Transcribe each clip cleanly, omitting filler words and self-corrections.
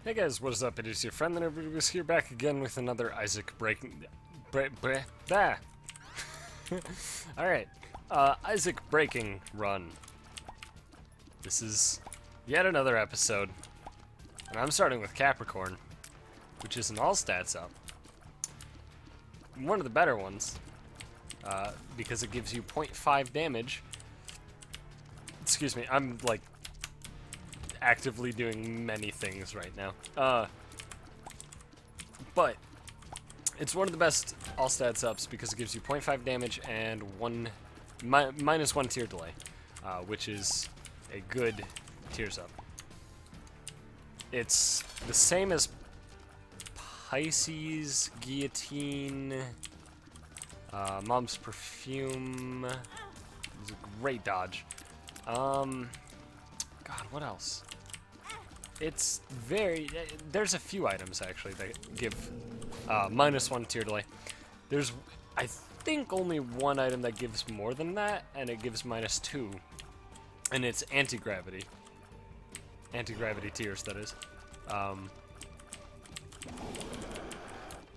Hey guys, what is up? It is your friend, the NMEA here, back again with another Isaac breaking. Alright, Isaac breaking run. This is yet another episode, and I'm starting with Capricorn, which is an all stats up. One of the better ones, because it gives you 0.5 damage. Excuse me, I'm like actively doing many things right now. But it's one of the best all stats ups because it gives you 0.5 damage and minus one tier delay, which is a good tiers up. It's the same as Pisces, Guillotine, Mom's Perfume. It's a great dodge. God, what else? It's very... There's a few items, actually, that give minus one tier delay. There's, I think, only one item that gives more than that, and it gives minus two. And it's anti-gravity. Anti-gravity tiers, that is.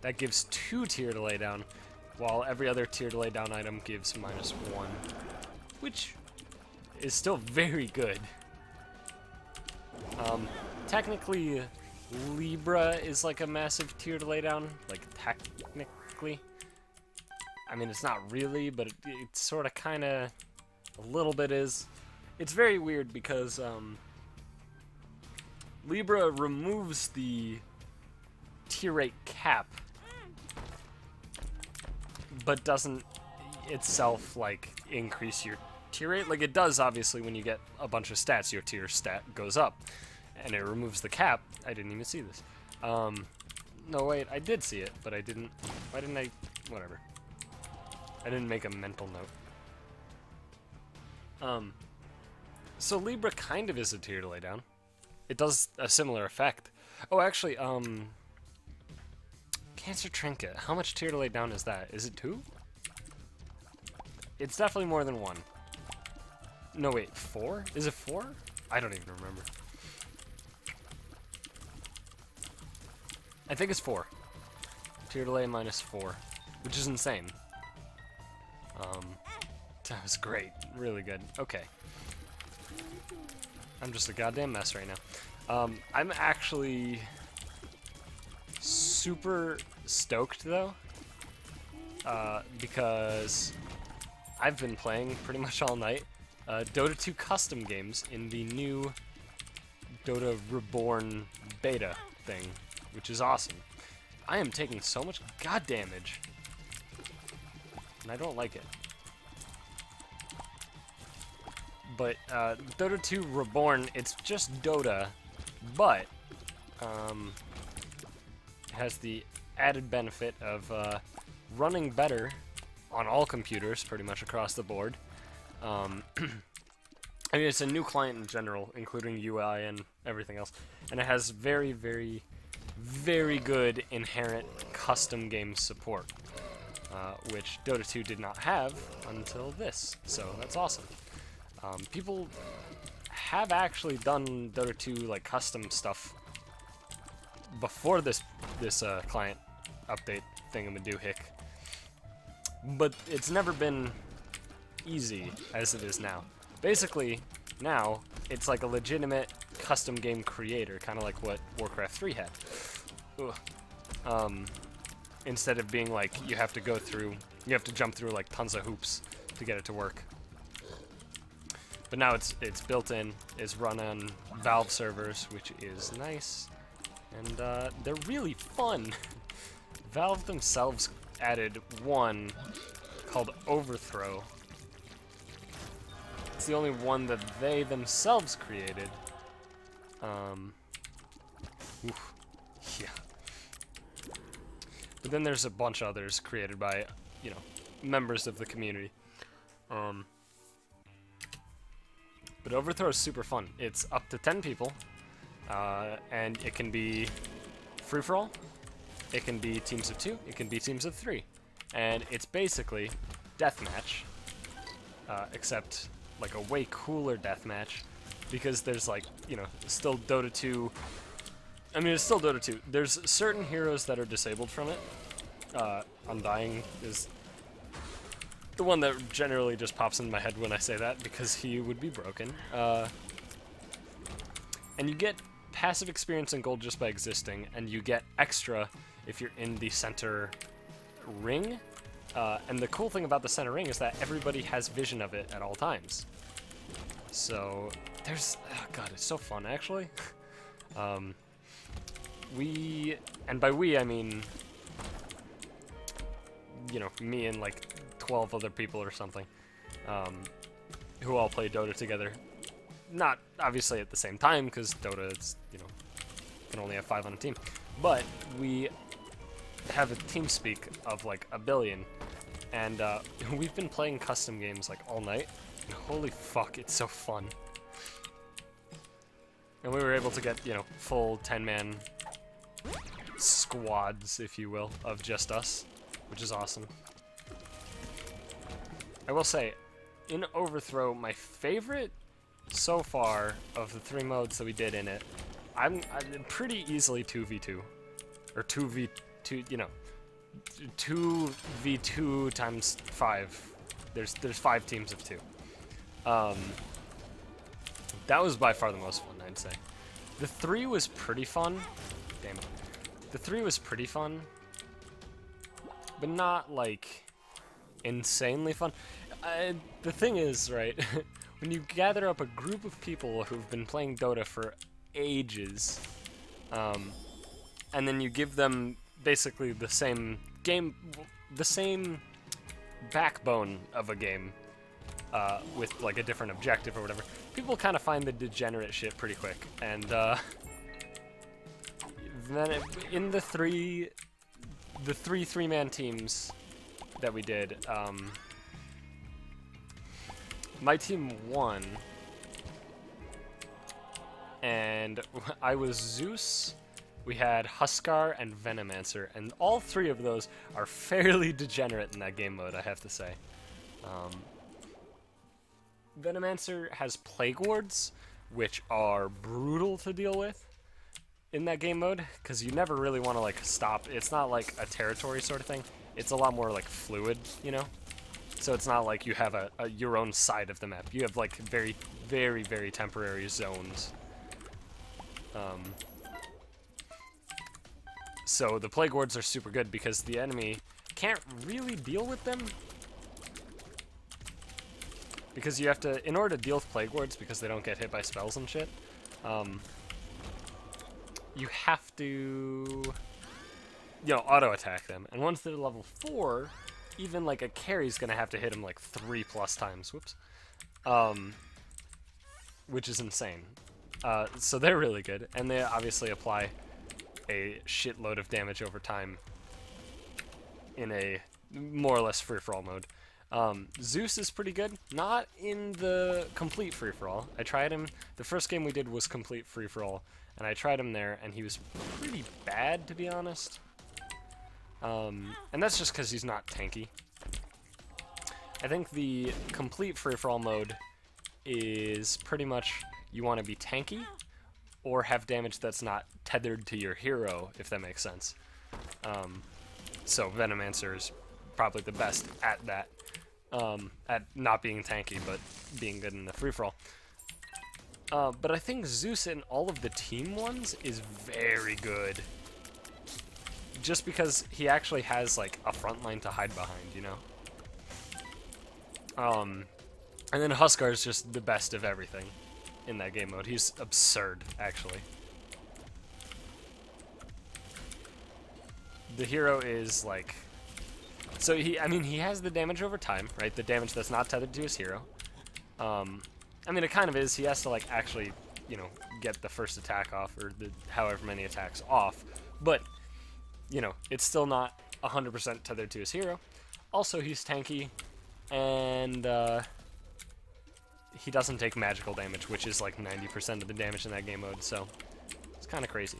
That gives 2 tier delay down, while every other tier delay down item gives minus 1. Which is still very good. Technically, Libra is like a massive tier delay down. Like, technically. I mean, it's not really, but it sort of, kind of, a little bit is. It's very weird because, Libra removes the tier rate cap, but doesn't itself, like, increase your tier rate. Like, it does, obviously, when you get a bunch of stats, your tier stat goes up. And it removes the cap. I didn't even see this. No, wait, I did see it, but I didn't... Why didn't I... Whatever. I didn't make a mental note. So Libra kind of is a tier delay down. It does a similar effect. Oh, actually, Cancer Trinket. How much tier delay down is that? Is it 2? It's definitely more than 1. No, wait, 4? Is it 4? I don't even remember. I think it's 4. Tier delay minus 4, which is insane. That was great. Really good. Okay. I'm just a goddamn mess right now. I'm actually super stoked, though, because I've been playing pretty much all night Dota 2 custom games in the new Dota Reborn beta thing, which is awesome. I am taking so much god damage, and I don't like it. But Dota 2 Reborn, it's just Dota, but it has the added benefit of running better on all computers, pretty much across the board. I mean, it's a new client in general, including UI and everything else, and it has very, very, very good inherent custom game support, which Dota 2 did not have until this, so that's awesome. People have actually done Dota 2 like custom stuff before this client update thingamadoohick, but it's never been easy as it is now. Basically, now it's like a legitimate custom game creator, kind of like what Warcraft 3 had. Instead of being like you have to jump through like tons of hoops to get it to work. But now it's built in, it's run on Valve servers, which is nice, and they're really fun. Valve themselves added one called Overthrow. It's the only one that they themselves created. Yeah. But then there's a bunch of others created by, you know, members of the community. But Overthrow is super fun. It's up to 10 people, and it can be free-for-all, it can be teams of 2, it can be teams of 3. And it's basically deathmatch, except like a way cooler deathmatch, because there's like, you know, still Dota 2 I mean, it's still Dota 2. There's certain heroes that are disabled from it. Undying is the one that generally just pops in my head when I say that, because he would be broken. And you get passive experience and gold just by existing, and you get extra if you're in the center ring. And the cool thing about the center ring is that everybody has vision of it at all times. So there's, oh god, it's so fun actually. And by we I mean, you know, me and like 12 other people or something, who all play Dota together. Not obviously at the same time, because Dota, it's, you know, can only have 5 on a team. But we have a team speak of like a billion, and we've been playing custom games like all night, and holy fuck, it's so fun. And we were able to get, you know, full 10-man squads, if you will, of just us, which is awesome. I will say, in Overthrow, my favorite so far of the 3 modes that we did in it, I'm pretty easily 2v2, or 2v2, you know, 2v2 times 5. There's 5 teams of 2. That was by far the most fun, I'd say. The 3 was pretty fun. Damn it. The 3 was pretty fun, but not like insanely fun. The thing is, right, when you gather up a group of people who've been playing Dota for ages, and then you give them basically the same game, the same backbone of a game, with like a different objective or whatever, people kind of find the degenerate shit pretty quick. And then in the three 3-man teams that we did, my team won, and I was Zeus, we had Huskar, and Venomancer, and all 3 of those are fairly degenerate in that game mode, I have to say. Venomancer has Plague Wards, which are brutal to deal with in that game mode, because you never really want to like stop. It's not like a territory sort of thing. It's a lot more like fluid, you know? So it's not like you have your own side of the map. You have like very, very, very temporary zones. So the Plague Wards are super good because the enemy can't really deal with them. Because you have to, in order to deal with Plague Wards, because they don't get hit by spells and shit, you have to, you know, auto-attack them. And once they're level 4, even like a carry's gonna have to hit them like 3+ times. Whoops. Which is insane. So they're really good, and they obviously apply a shitload of damage over time in a more or less free-for-all mode. Zeus is pretty good, not in the complete free-for-all. I tried him, the first game we did was complete free-for-all, and I tried him there, and he was pretty bad, to be honest. And that's just because he's not tanky. I think the complete free-for-all mode is pretty much you want to be tanky, or have damage that's not tethered to your hero, if that makes sense. So Venomancer is probably the best at that. At not being tanky, but being good in the free-for-all. But I think Zeus in all of the team ones is very good. Just because he actually has, like, a front line to hide behind, you know? And then Huskar is just the best of everything in that game mode. He's absurd, actually. The hero is, like... So, I mean, he has the damage over time, right? The damage that's not tethered to his hero. I mean, it kind of is. He has to, like, actually, you know, get the first attack off, or the however many attacks off. But, you know, it's still not 100% tethered to his hero. Also, he's tanky, and he doesn't take magical damage, which is, like, 90% of the damage in that game mode, so it's kind of crazy.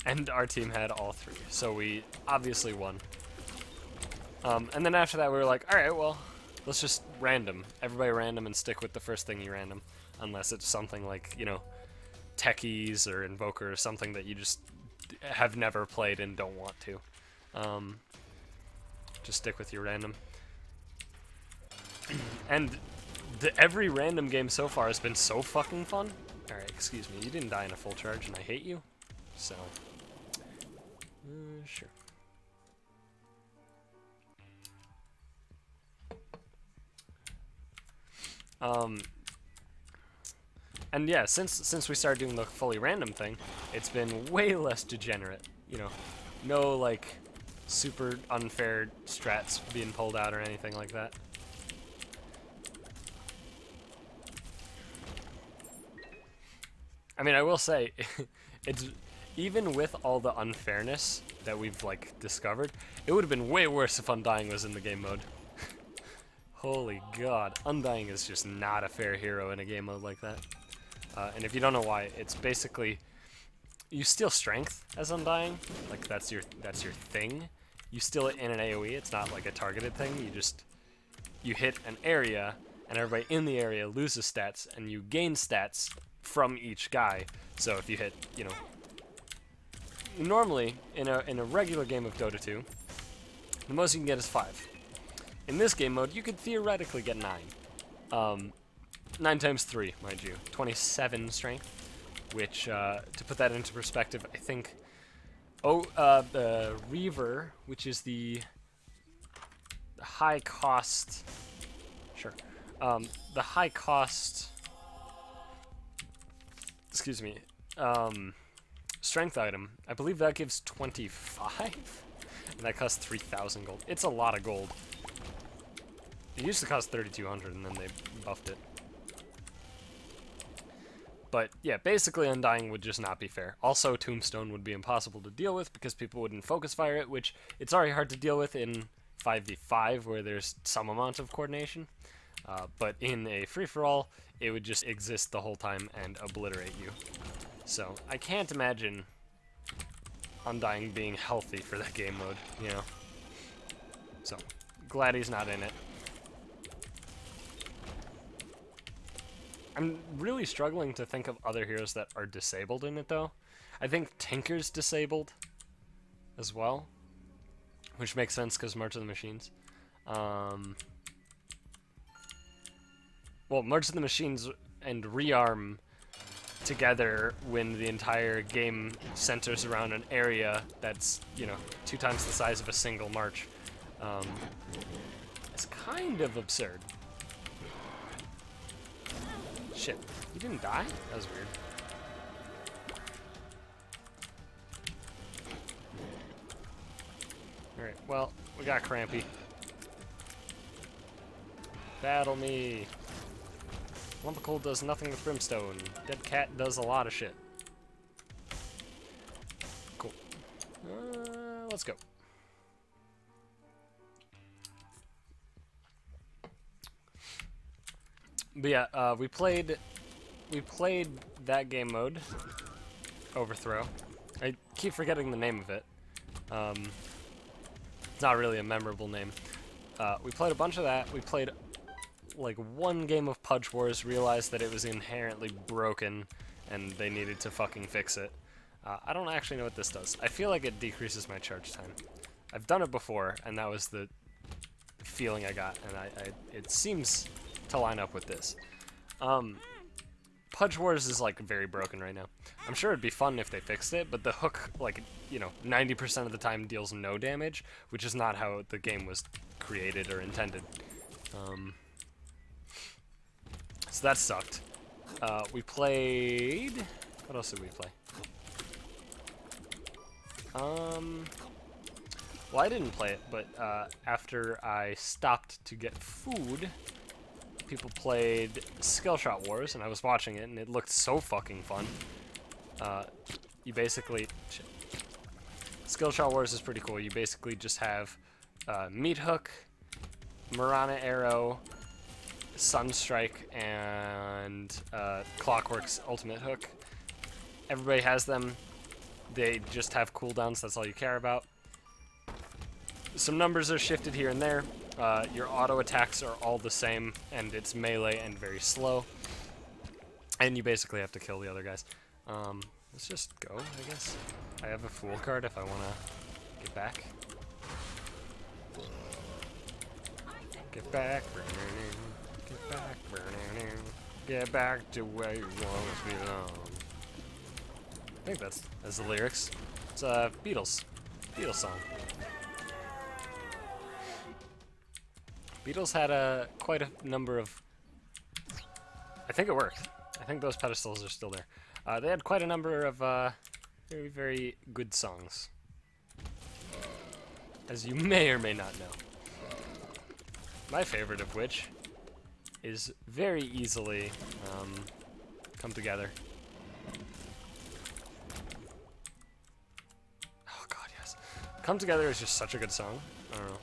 And our team had all 3, so we obviously won. And then after that, we were like, alright, well, let's just random. Everybody random and stick with the first thing you random. unless it's something like, you know, Techies or Invoker or something that you just have never played and don't want to. Just stick with your random. And every random game so far has been so fucking fun. Alright, excuse me, you didn't die in a full charge and I hate you. So, sure. And yeah, since we started doing the fully random thing, it's been way less degenerate. You know, no like super unfair strats being pulled out or anything like that. I mean, I will say, it's even with all the unfairness that we've like discovered, it would have been way worse if Undying was in the game mode. Holy god, Undying is just not a fair hero in a game mode like that. And if you don't know why, it's basically you steal strength as Undying, like that's your thing. You steal it in an AoE. It's not like a targeted thing. You hit an area, and everybody in the area loses stats, and you gain stats from each guy. So if you hit, you know, normally in a regular game of Dota 2, the most you can get is 5. In this game mode, you could theoretically get 9. 9 times 3, mind you, 27 strength. Which, to put that into perspective, I think. The Reaver, which is the high cost. Sure. The high cost. Excuse me. Strength item. I believe that gives 25, and that costs 3,000 gold. It's a lot of gold. It used to cost 3,200, and then they buffed it. But yeah, basically Undying would just not be fair. Also, Tombstone would be impossible to deal with because people wouldn't focus fire it, which it's already hard to deal with in 5v5 where there's some amount of coordination. But in a free-for-all, it would just exist the whole time and obliterate you. So I can't imagine Undying being healthy for that game mode, you know. So glad he's not in it. I'm really struggling to think of other heroes that are disabled in it, though. I think Tinker's disabled as well, which makes sense because March of the Machines. Well, March of the Machines and Rearm together when the entire game centers around an area that's, you know, 2 times the size of a single March. It's kind of absurd. Shit, you didn't die? That was weird. Alright, well, we got Crampy. Battle me. Lumpical does nothing with Brimstone. Dead Cat does a lot of shit. Cool. Let's go. But yeah, we played that game mode, Overthrow. I keep forgetting the name of it. It's not really a memorable name. We played a bunch of that. We played like 1 game of Pudge Wars, realized that it was inherently broken and they needed to fucking fix it. I don't actually know what this does. I feel like it decreases my charge time. I've done it before, and that was the feeling I got, and it seems to line up with this. Pudge Wars is like very broken right now. I'm sure it'd be fun if they fixed it, but the hook, like, you know, 90% of the time deals no damage, which is not how the game was created or intended. So that sucked. We played... What else did we play? Well, I didn't play it, but after I stopped to get food, people played Skillshot Wars, and I was watching it, and it looked so fucking fun. You basically... Skillshot Wars is pretty cool. You basically just have Meat Hook, Marana Arrow, Sunstrike, and Clockwork's Ultimate Hook. Everybody has them. They just have cooldowns, that's all you care about. Some numbers are shifted here and there. Your auto attacks are all the same, and it's melee and very slow. And you basically have to kill the other guys. Let's just go, I guess. I have a Fool card if I want to get back. Get back, get back, get back to where you always belong. I think that's the lyrics. It's a Beatles song. Beatles had quite a number of. I think it worked. I think those pedestals are still there. They had quite a number of very, very good songs, as you may or may not know. My favorite of which is very easily Come Together. Oh god, yes. Come Together is just such a good song. I don't know.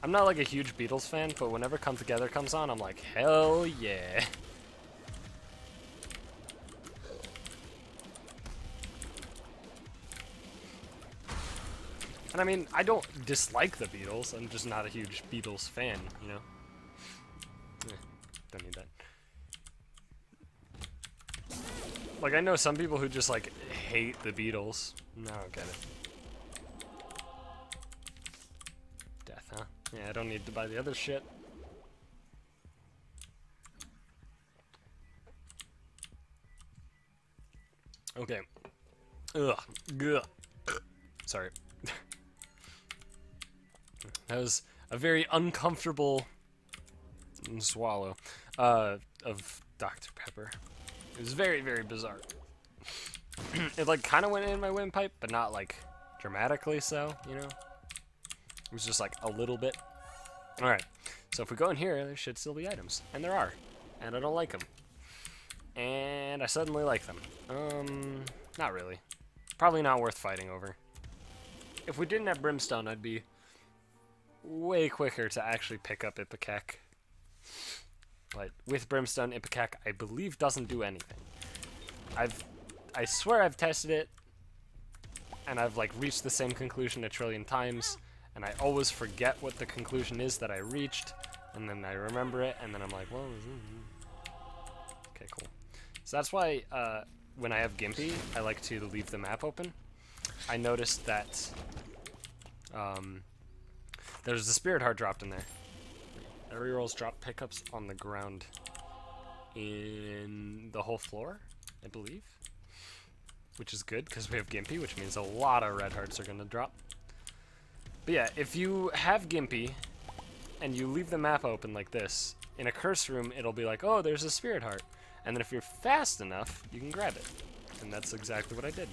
I'm not like a huge Beatles fan, but whenever Come Together comes on, I'm like, hell yeah. And I mean, I don't dislike the Beatles, I'm just not a huge Beatles fan, you know? Don't need that. Like, I know some people who just, like, hate the Beatles. No, I don't get it. Death, huh? Yeah, I don't need to buy the other shit. Okay. Ugh. Ugh. Sorry. That was a very uncomfortable swallow of Dr. Pepper. It was very, very bizarre. It like kind of went in my windpipe, but not like dramatically so, you know? It was just like a little bit. Alright, so if we go in here, there should still be items. And there are. And I don't like them. And I suddenly like them. Not really. Probably not worth fighting over. If we didn't have Brimstone, I'd be way quicker to actually pick up Ipecac. But with Brimstone, Ipecac, I believe, doesn't do anything. I swear I've tested it, and I've like reached the same conclusion a trillion times, and I always forget what the conclusion is that I reached, and then I remember it, and then I'm like, well, okay, cool. So that's why when I have Gimpy, I like to leave the map open. I noticed that there's a Spirit Heart dropped in there. Every rolls drop pickups on the ground in the whole floor, I believe. Which is good, because we have Gimpy, which means a lot of red hearts are going to drop. But yeah, if you have Gimpy, and you leave the map open like this, in a curse room, it'll be like, oh, there's a Spirit Heart. And then if you're fast enough, you can grab it. And that's exactly what I did.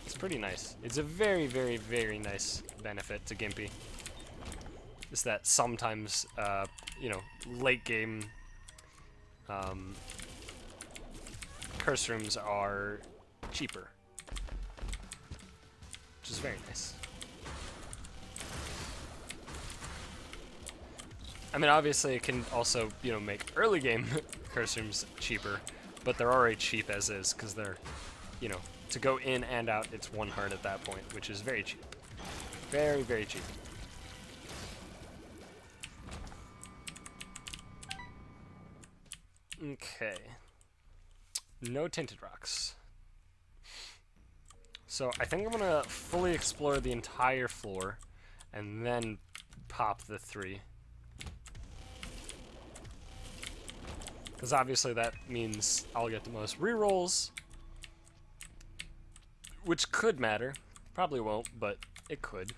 It's pretty nice. It's a very, very, very nice benefit to Gimpy. Is that sometimes, you know, late game curse rooms are cheaper, which is very nice. I mean, obviously it can also, you know, make early game curse rooms cheaper, but they're already cheap as is, because they're, you know, to go in and out, it's 1 heart at that point, which is very cheap. Very, very cheap. Okay. No tinted rocks. So I think I'm gonna fully explore the entire floor and then pop the 3. Because obviously that means I'll get the most rerolls, which could matter. Probably won't, but it could.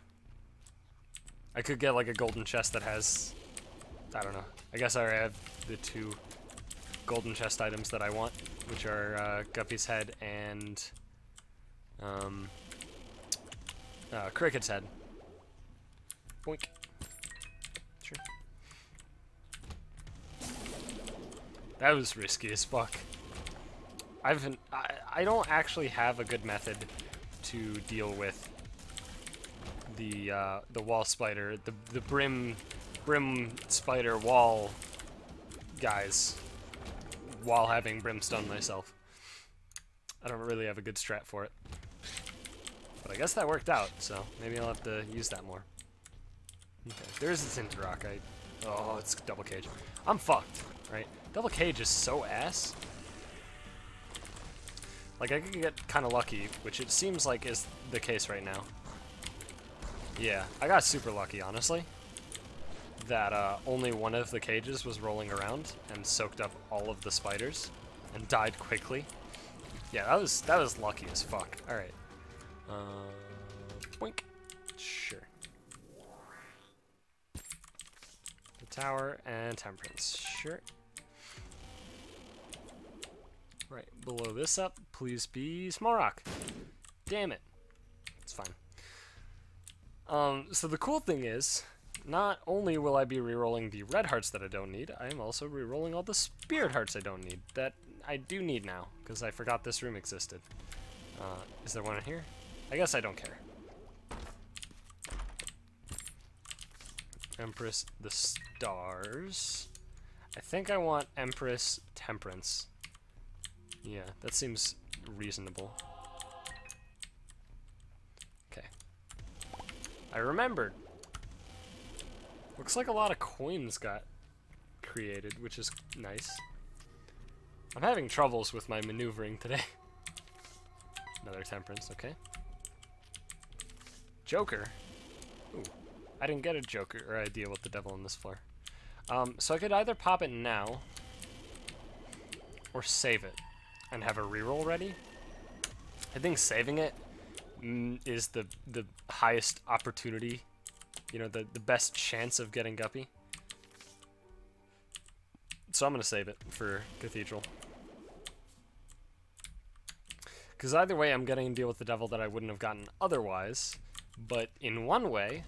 I could get like a golden chest that has, I don't know. I guess I already have the 2 golden chest items that I want, which are Guppy's Head and Cricket's Head. Boink. Sure. That was risky as fuck. I don't actually have a good method to deal with the wall spider, the brim spider wall guys, while having Brimstone myself. I don't really have a good strat for it. But I guess that worked out, so maybe I'll have to use that more. Okay, there is a tinted rock. Oh, it's double cage. I'm fucked. right? Double cage is so ass. Like, I could get kind of lucky, which it seems like is the case right now. Yeah, I got super lucky, honestly. That only one of the cages was rolling around and soaked up all of the spiders and died quickly. Yeah, that was lucky as fuck. All right. Boink. Sure. The tower and temperance. Sure. Right, below this up, please be small rock. Damn it. It's fine. So the cool thing is, not only will I be rerolling the red hearts that I don't need, I am also rerolling all the spirit hearts I don't need, that I do need now, because I forgot this room existed. Is there one in here? I guess I don't care. Empress the stars. I think I want Empress temperance. Yeah, that seems reasonable. Okay. I remembered. Looks like a lot of coins got created, which is nice. I'm having troubles with my maneuvering today. Another temperance, okay. Joker. Ooh, I didn't get a Joker, or I deal with the devil on this floor. So I could either pop it now, or save it, and have a reroll ready. I think saving it is the highest opportunity, you know, the best chance of getting Guppy. So I'm gonna save it for Cathedral. Because either way, I'm getting to deal with the devil that I wouldn't have gotten otherwise. But in one way,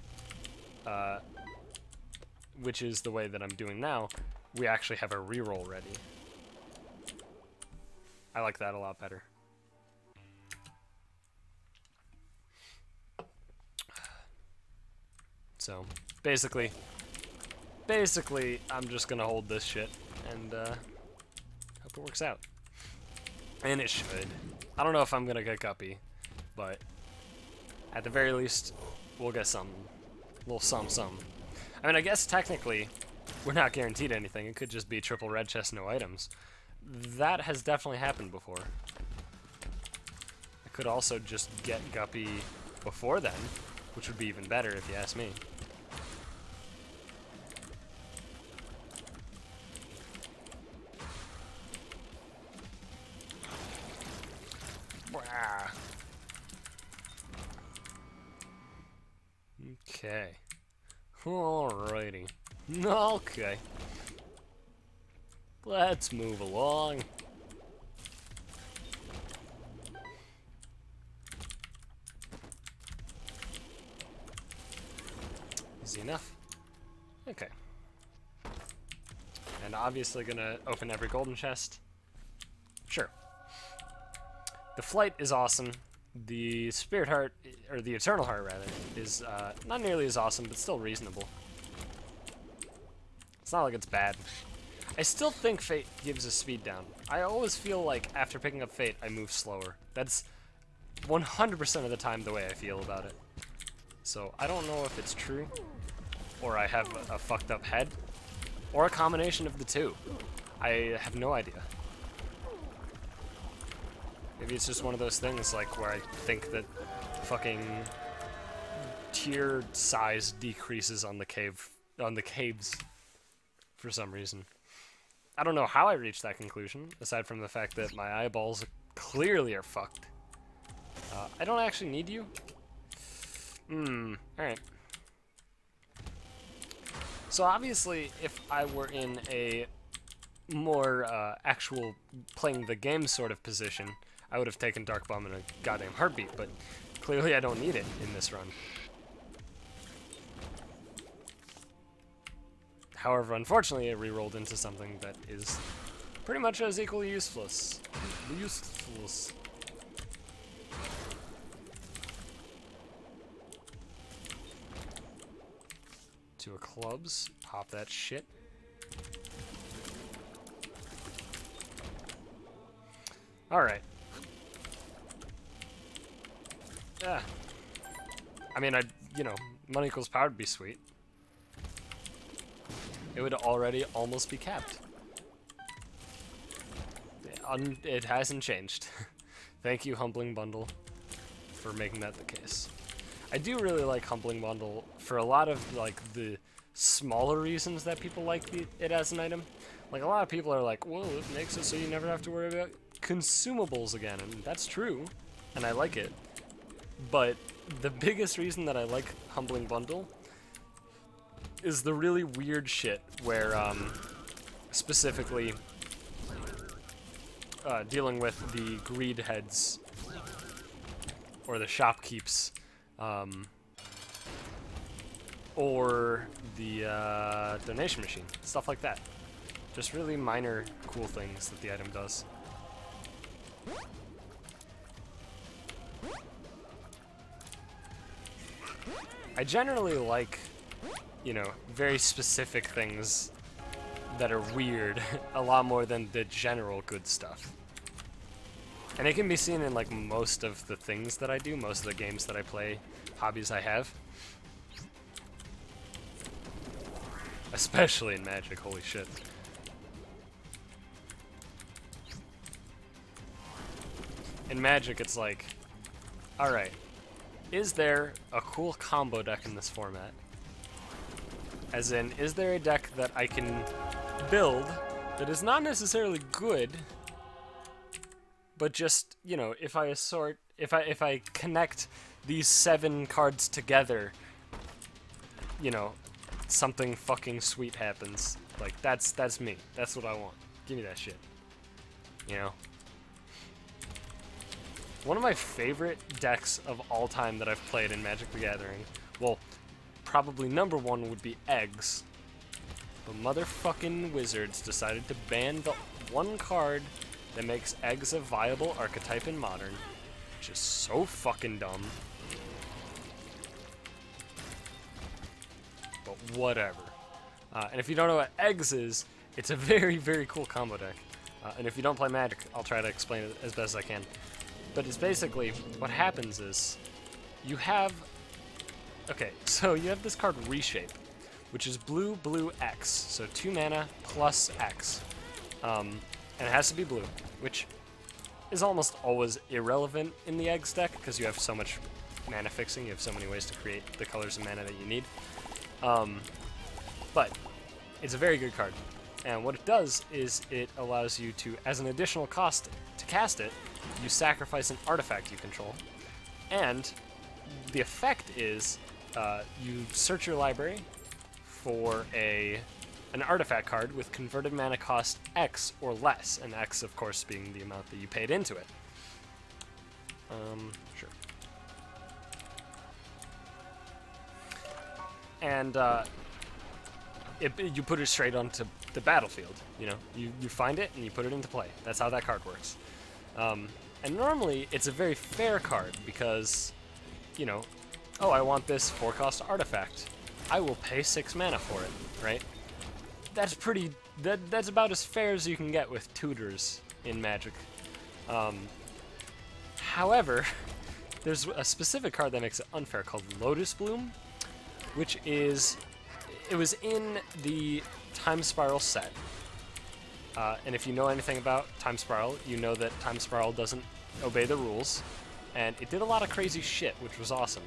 which is the way that I'm doing now, we actually have a reroll ready. I like that a lot better. So, basically, I'm just gonna hold this shit and hope it works out. And it should. I don't know if I'm gonna get Guppy, but at the very least, we'll get some. A little some. I mean, I guess technically, we're not guaranteed anything. It could just be triple red chest, no items. That has definitely happened before. I could also just get Guppy before then, which would be even better if you ask me. Okay. Alrighty. Okay. Let's move along. Easy enough. Okay. And obviously gonna open every golden chest. Sure. The flight is awesome. The spirit heart, or the eternal heart rather, is not nearly as awesome, but still reasonable. It's not like it's bad. I still think Fate gives a speed down. I always feel like after picking up Fate, I move slower. That's 100% of the time the way I feel about it. So I don't know if it's true, or I have a fucked up head, or a combination of the two. I have no idea. Maybe it's just one of those things like where I think that fucking tier size decreases on the caves for some reason. I don't know how I reached that conclusion, aside from the fact that my eyeballs clearly are fucked. I don't actually need you. Alright. So obviously, if I were in a more actual playing the game sort of position, I would have taken Dark Bomb in a goddamn heartbeat, but clearly I don't need it in this run. However, unfortunately, it rerolled into something that is pretty much as equally useless. Two of clubs, pop that shit. Alright. Yeah. I mean, you know, money equals power would be sweet. It would already almost be capped. it hasn't changed. Thank you, Humbling Bundle, for making that the case. I do really like Humbling Bundle for a lot of like the smaller reasons that people like it as an item. Like a lot of people are like, well, it makes it so you never have to worry about consumables again, and that's true, and I like it. But the biggest reason that I like Humbling Bundle is the really weird shit where, specifically, dealing with the greed heads, or the shopkeeps, or the donation machine, stuff like that. Just really minor cool things that the item does. I generally like, you know, very specific things that are weird a lot more than the general good stuff. And it can be seen in like most of the things that I do, most of the games that I play, hobbies I have. Especially in Magic, holy shit. In Magic, it's like, alright, is there a cool combo deck in this format? As in, is there a deck that I can build that is not necessarily good, but just, you know, if I connect these 7 cards together, you know, something fucking sweet happens. Like, that's me. That's what I want. Give me that shit. You know? One of my favorite decks of all time that I've played in Magic the Gathering, well, probably number 1 would be Eggs. But motherfucking Wizards decided to ban the one card that makes Eggs a viable archetype in Modern, which is so fucking dumb. But whatever. And if you don't know what Eggs is, it's a very, very cool combo deck. And if you don't play Magic, I'll try to explain it as best as I can. But it's basically, what happens is, you have, okay, so you have this card Reshape, which is blue, blue, X, so 2 mana plus X. And it has to be blue, which is almost always irrelevant in the Eggs deck, because you have so much mana fixing, you have so many ways to create the colors of mana that you need. But it's a very good card, and what it does is it allows you to, as an additional cost to cast it, you sacrifice an artifact you control, and the effect is you search your library for an artifact card with converted mana cost X or less, and X, of course, being the amount that you paid into it. Sure. And you put it straight onto the battlefield. You know, you find it and you put it into play. That's how that card works. And normally it's a very fair card because, you know, oh, I want this 4-cost artifact. I will pay 6 mana for it, right? That's pretty. That's about as fair as you can get with tutors in Magic. However, there's a specific card that makes it unfair called Lotus Bloom, which is, it was in the Time Spiral set. And if you know anything about Time Spiral, you know that Time Spiral doesn't obey the rules, and it did a lot of crazy shit, which was awesome.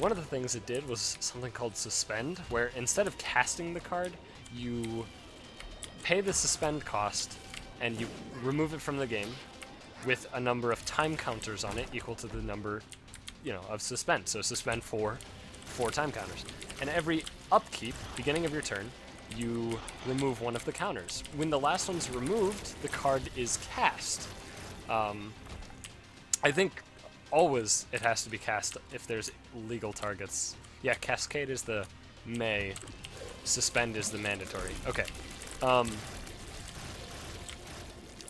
One of the things it did was something called Suspend, where instead of casting the card, you pay the suspend cost, and you remove it from the game with a number of time counters on it equal to the number, you know, of suspend. So suspend 4 time counters. And every upkeep, beginning of your turn, you remove one of the counters. When the last one's removed, the card is cast. I think always it has to be cast if there's legal targets. Yeah, Cascade is the may, Suspend is the mandatory. Okay.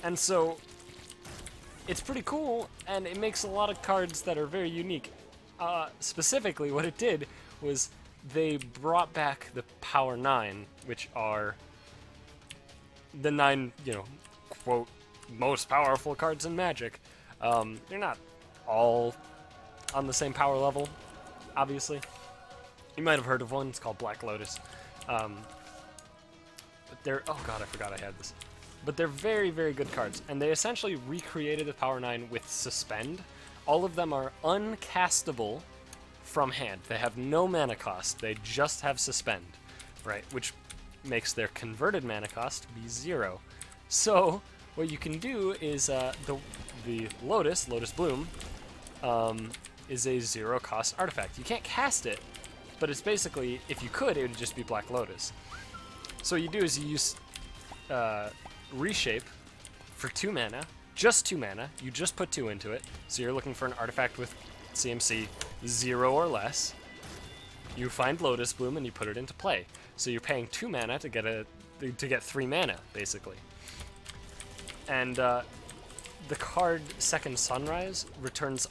And so, it's pretty cool, and it makes a lot of cards that are very unique. Specifically, what it did was they brought back the Power 9, which are the 9, you know, quote, most powerful cards in Magic. They're not all on the same power level, obviously. You might have heard of one, it's called Black Lotus. But they're, oh god, I forgot I had this. but they're very, very good cards, and they essentially recreated the Power 9 with Suspend. All of them are uncastable from hand. They have no mana cost, they just have Suspend, right? Which makes their converted mana cost be 0. So, what you can do is, the Lotus Bloom, is a 0-cost artifact. You can't cast it, but it's basically, if you could, it would just be Black Lotus. So what you do is you use Reshape for 2 mana, just 2 mana, you just put 2 into it, so you're looking for an artifact with CMC 0 or less. You find Lotus Bloom and you put it into play. So you're paying 2 mana to get 3 mana, basically. And the card Second Sunrise returns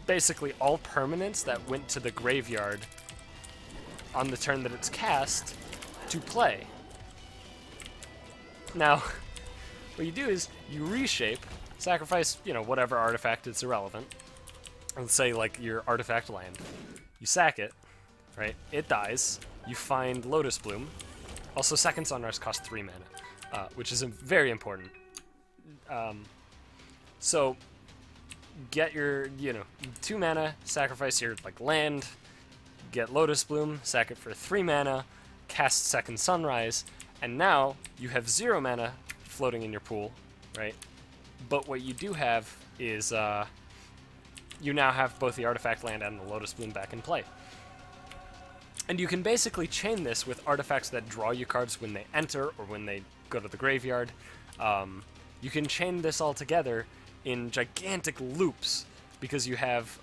basically all permanents that went to the graveyard on the turn that it's cast to play. Now, what you do is you reshape, sacrifice, whatever artifact, it's irrelevant. Let's say, like, your artifact land. You sack it, right? It dies. You find Lotus Bloom. Also, Second Sunrise costs 3 mana, which is very important. So, get your, 2 mana, sacrifice your, land, get Lotus Bloom, sack it for 3 mana, cast Second Sunrise, and now you have 0 mana floating in your pool, right? But what you do have is, you now have both the artifact land and the Lotus Bloom back in play. And you can basically chain this with artifacts that draw you cards when they enter or when they go to the graveyard. You can chain this all together in gigantic loops because you have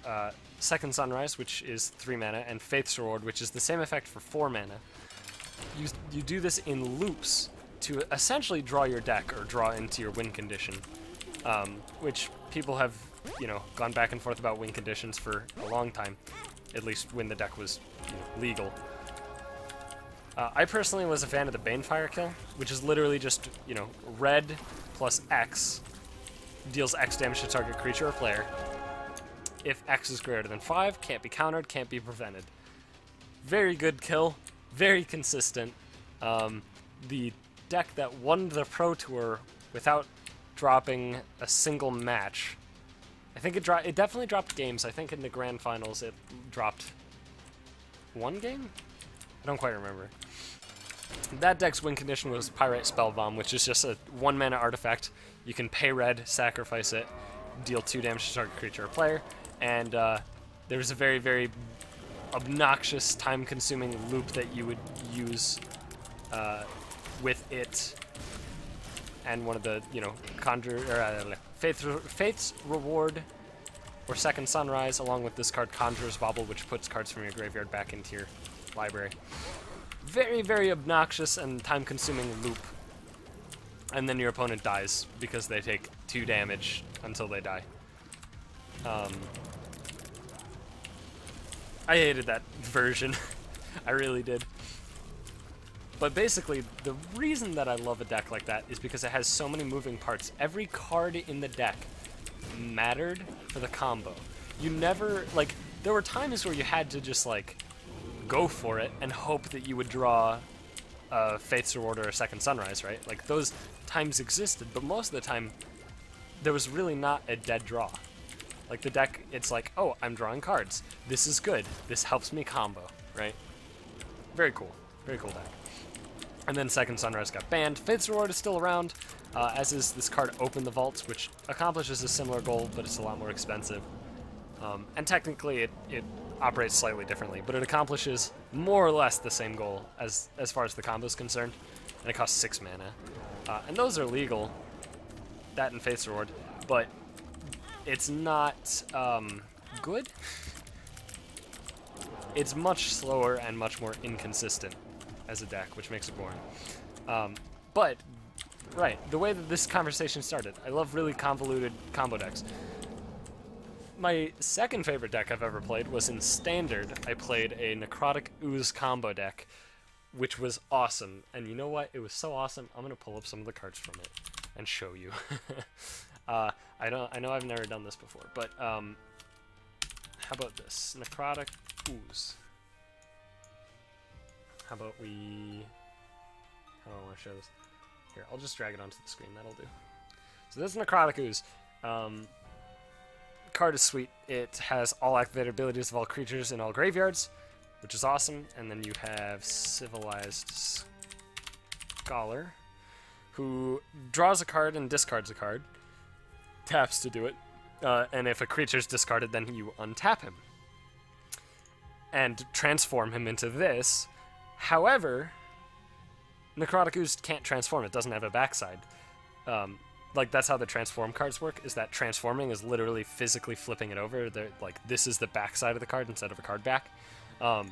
Second Sunrise, which is 3 mana, and Faith's Reward, which is the same effect for 4 mana. You do this in loops to essentially draw your deck or draw into your win condition, which people have, gone back and forth about win conditions for a long time, at least when the deck was legal. I personally was a fan of the Banefire kill, which is literally just, red plus X deals X damage to target creature or player. If X is greater than 5, can't be countered, can't be prevented. Very good kill, very consistent. The deck that won the Pro Tour without dropping a single match. I think it definitely dropped games. I think in the Grand Finals it dropped 1 game? I don't quite remember. That deck's win condition was Pyrite Spellbomb, which is just a 1 mana artifact. You can pay red, sacrifice it, deal 2 damage to target creature or player, and there's a very, very obnoxious, time-consuming loop that you would use with it and one of the, Faith's Reward or Second Sunrise, along with this card Conjurer's Bauble, which puts cards from your graveyard back into your library. Very, very obnoxious and time-consuming loop. And then your opponent dies because they take 2 damage until they die. I hated that version. I really did. But basically, the reason that I love a deck like that is because it has so many moving parts. Every card in the deck mattered for the combo. You never, there were times where you had to just, go for it and hope that you would draw a Faith's Reward or a Second Sunrise, right? Those times existed, but most of the time, there was really not a dead draw. The deck, it's oh, I'm drawing cards. This is good. This helps me combo, right? Very cool. Very cool deck. And then Second Sunrise got banned. Faith's Reward is still around, as is this card Open the Vaults, which accomplishes a similar goal, but it's a lot more expensive. And technically, it operates slightly differently, but it accomplishes more or less the same goal as far as the combo is concerned, and it costs 6 mana. And those are legal, that and Faith's Reward, but it's not good. It's much slower and much more inconsistent as a deck, which makes it boring. But, right, the way that this conversation started, I love really convoluted combo decks. My second favorite deck I've ever played was in Standard. I played a Necrotic Ooze combo deck, which was awesome. And you know what? It was so awesome, I'm going to pull up some of the cards from it and show you. I know I've never done this before, but how about this? Necrotic Ooze. How about we... How do I want to show this? Here, I'll just drag it onto the screen. That'll do. So this is Necrotic Ooze. Card is sweet. It has all activated abilities of all creatures in all graveyards, which is awesome. And then you have Civilized Scholar, who draws a card and discards a card. Taps to do it. And if a creature's discarded, then you untap him. And transform him into this. However, Necrotic Ooze can't transform. It doesn't have a backside. Like, that's how the transform cards work, is that transforming is literally physically flipping it over. Like, this is the backside of the card instead of a card back. But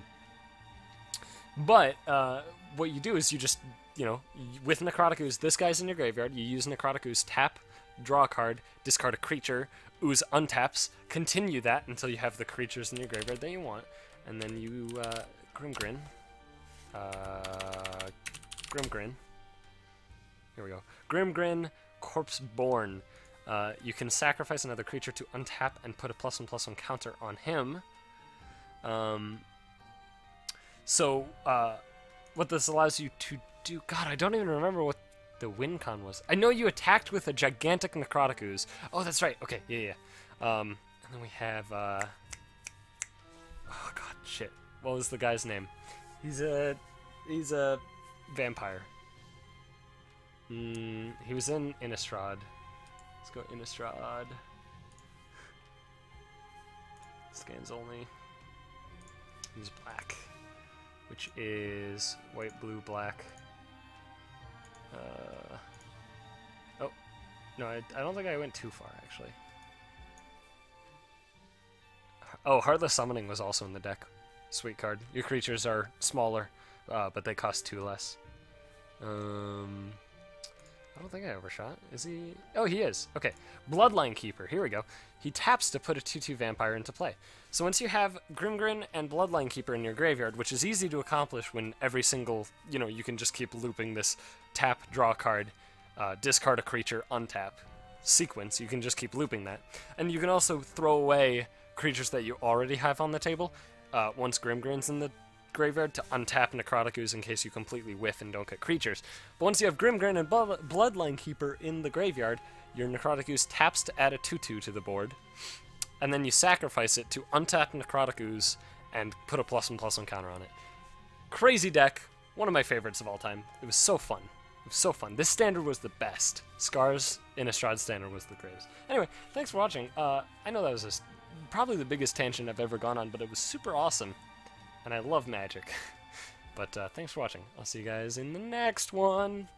what you do is you just, you know, with Necrotic Ooze, this guy's in your graveyard, you use Necrotic Ooze, tap, draw a card, discard a creature, Ooze untaps, continue that until you have the creatures in your graveyard that you want, and then you Grimgrin. Grimgrin. Here we go. Grimgrin, Corpseborn. You can sacrifice another creature to untap and put a +1/+1 counter on him. So, what this allows you to do... God, I don't even remember what the win con was. I know you attacked with a gigantic Necrotic Ooze. Oh, that's right. Okay, yeah. And then we have... oh, God, shit. What was the guy's name? He's a vampire. He was in Innistrad. Let's go Innistrad. Scans only. He's black, which is white, blue, black. Oh, no, I don't think I went too far, actually. Oh, Heartless Summoning was also in the deck. Sweet card. Your creatures are smaller, but they cost 2 less. I don't think I overshot. Is he? Oh, he is. Okay. Bloodline Keeper. Here we go. He taps to put a 2/2 vampire into play. So once you have Grimgrin and Bloodline Keeper in your graveyard, which is easy to accomplish when every single, you know, you can just keep looping this tap, draw a card, discard a creature, untap sequence. You can just keep looping that. And you can also throw away creatures that you already have on the table once Grimgrin's in the graveyard to untap Necrotic Ooze in case you completely whiff and don't get creatures. But once you have Grimgrin and Bloodline Keeper in the graveyard, your Necrotic Ooze taps to add a 2/2 to the board, and then you sacrifice it to untap Necrotic Ooze and put a +1/+1 counter on it. Crazy deck, one of my favorites of all time. It was so fun. It was so fun. This standard was the best. Scar's Innistrad standard was the greatest. Anyway, thanks for watching. I know that was probably the biggest tangent I've ever gone on, but it was super awesome. And I love Magic. But thanks for watching. I'll see you guys in the next one.